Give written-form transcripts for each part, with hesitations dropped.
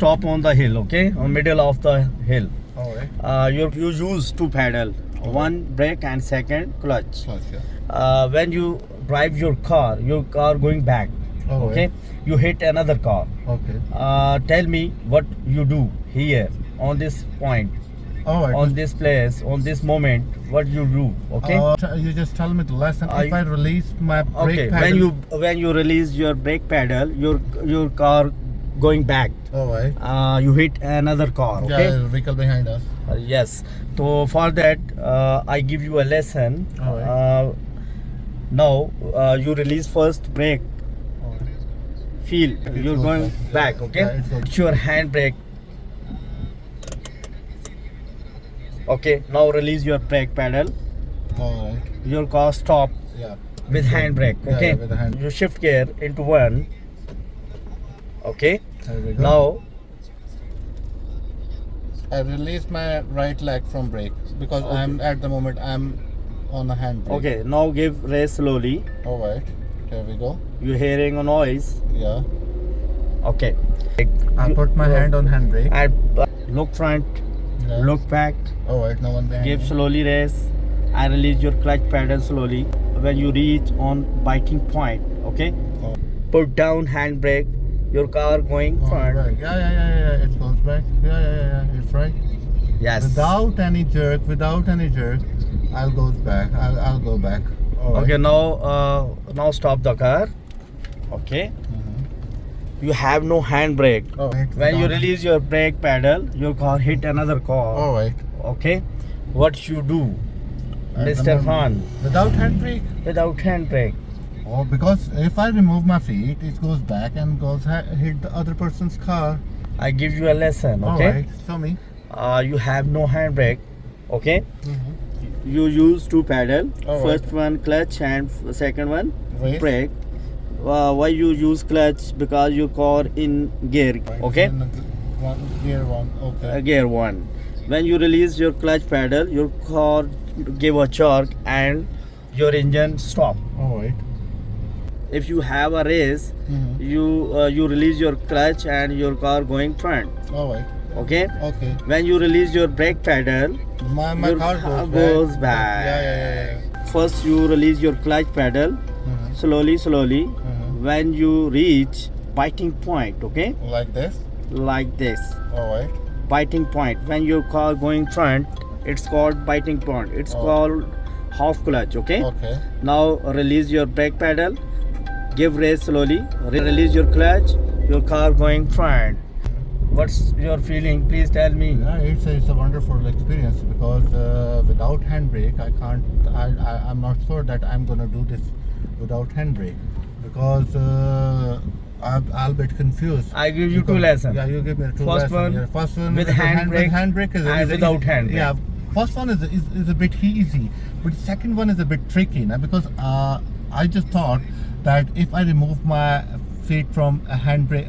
stop on the hill, okay, on middle of the hill. All right. You use two pedal, one brake and second clutch. When you drive your car going back, okay, you hit another car. Okay. Tell me what you do here on this point, on this place, on this moment, what you do, okay? You just tell me the lesson. If I release my brake okay, pedal. when you release your brake pedal, your car going back. All right. You hit another car, okay? Yeah, vehicle behind us. Yes. So for that, I give you a lesson. All right. Now you release first brake. All right. Feel you're going back, okay? Yeah, it's your handbrake. Okay. Now release your brake pedal. All right. Your car stop Yeah. with handbrake. Okay. Yeah, with the hand. You shift gear into one. Okay. There we go. Now I release my right leg from brake because I'm at the moment I'm on the handbrake. okay. Now give race slowly. All right. There we go. You're hearing a noise. Yeah. Okay. I put my hand on handbrake. And look front. Yeah. Look back. All right. No one behind Give me. slowly race. I release your clutch pedal slowly. When you reach on biting point, okay, Oh. put down handbrake. Your car going All front. right. Yeah. It goes back. Yeah. It's right. Yes. Without any jerk, I'll go back. I'll go back. All right. Okay. Now stop the car. Okay. You have no handbrake. Oh, right. When you release your brake pedal, your car hit another car. All right. Okay. What you do, At the Mr. moment- Khan? Without handbrake. Without handbrake. Oh, because if I remove my feet, it goes back and hit the other person's car. I give you a lesson. All Okay. right. Show me. You have no handbrake. Okay. You use two pedal. All First one clutch and second one Race. brake. Why you use clutch? Because your car in gear. Right. Okay. Gear one. Okay. Gear one. When you release your clutch pedal, your car give a jerk and your engine stop. All right. If you have a race, you release your clutch and your car going front. All right. Okay. Okay. When you release your brake pedal, My your car car goes back. back. Yeah. First you release your clutch pedal slowly. When you reach biting point, okay, Like this. like this, All right. biting point. When your car going front, it's called biting point. It's Oh. called half clutch, okay. Okay. Now release your brake pedal, give race slowly, release your clutch, your car going front. What's your feeling? Please tell me. Yeah, it's a wonderful experience because without handbrake, I can't. I'm not sure that I'm gonna do this without handbrake because I'll be confused. I give you two lessons. Yeah, you give me two First lessons. one Yeah, first one with with handbrake handbrake and without handbrake. Yeah, first one is a bit easy, but second one is a bit tricky now because I just thought that if I remove my feet from handbrake,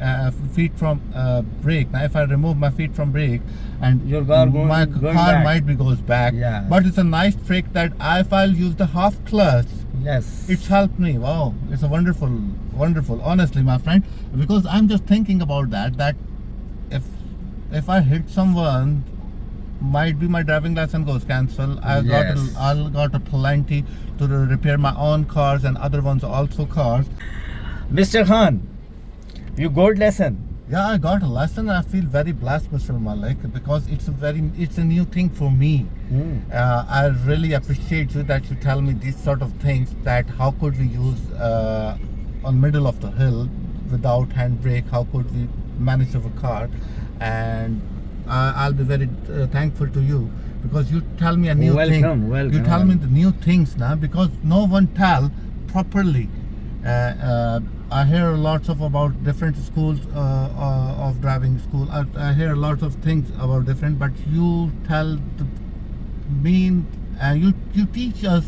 brake. Now, if I remove my feet from brake, and Your car my going car back. might be goes back. Yeah. But it's a nice trick that if I'll use the half clutch, Yes. it's helped me. Wow, it's a wonderful. Honestly, my friend, because I'm just thinking about that if I hit someone, might be my driving license goes cancel. I got a plenty to repair my own cars and other ones also cars. Mr. Khan, you got lesson. Yeah, I got a lesson. I feel very blessed, Mr. Malik, because it's a new thing for me. I really appreciate you that you tell me these sort of things. That how could we use on middle of the hill without handbrake? How could we manage our car? And I'll be very thankful to you because you tell me a new thing. Welcome. You tell me the new things now because no one tell properly. I hear lots about different schools of driving school. I hear lots of things about different, but you tell the mean and you teach us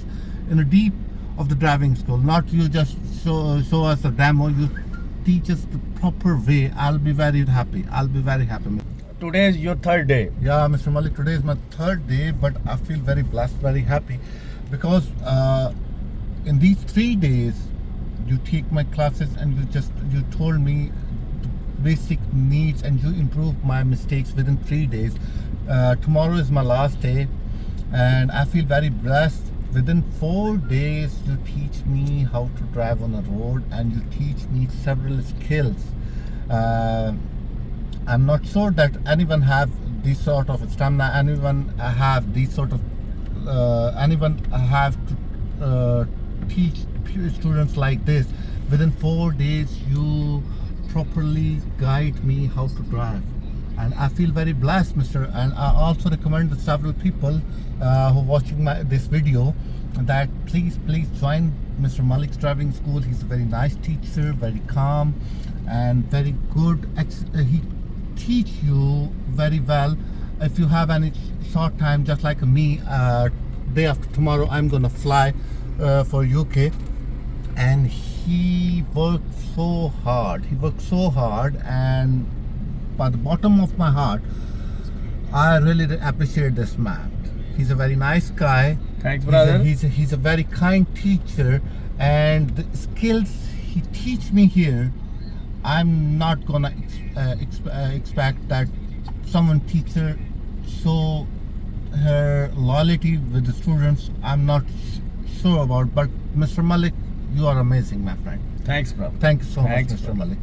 in a deep of the driving school. Not you just show us a demo. You teach us the proper way. I'll be very happy. Today is your third day. Yeah, Mr. Malik, today is my third day, but I feel very blessed, very happy because in these 3 days you take my classes and you told me basic needs, and you improve my mistakes within 3 days. Tomorrow is my last day, and I feel very blessed. Within 4 days, you teach me how to drive on a road, and you teach me several skills. I'm not sure that anyone have this sort of stamina. Anyone have these sort of anyone have to teach students like this. Within 4 days, you properly guide me how to drive, and I feel very blessed, Mr. And I also recommend to several people who are watching this video that please join Mr. Malik's driving school. He's a very nice teacher, very calm and very good. He teach you very well. If you have any short time, just like me, day after tomorrow I'm gonna fly for UK, and he worked so hard, and by the bottom of my heart, I really appreciate this man. He's a very nice guy. Thanks, brother. He's a very kind teacher, and the skills he teach me here, I'm not gonna expect that someone teacher show her loyalty with the students. I'm not sure about, but Mr. Malik, you are amazing, my friend. Thanks, bro. Thank you so Thanks, much, Mr. bro. Malik.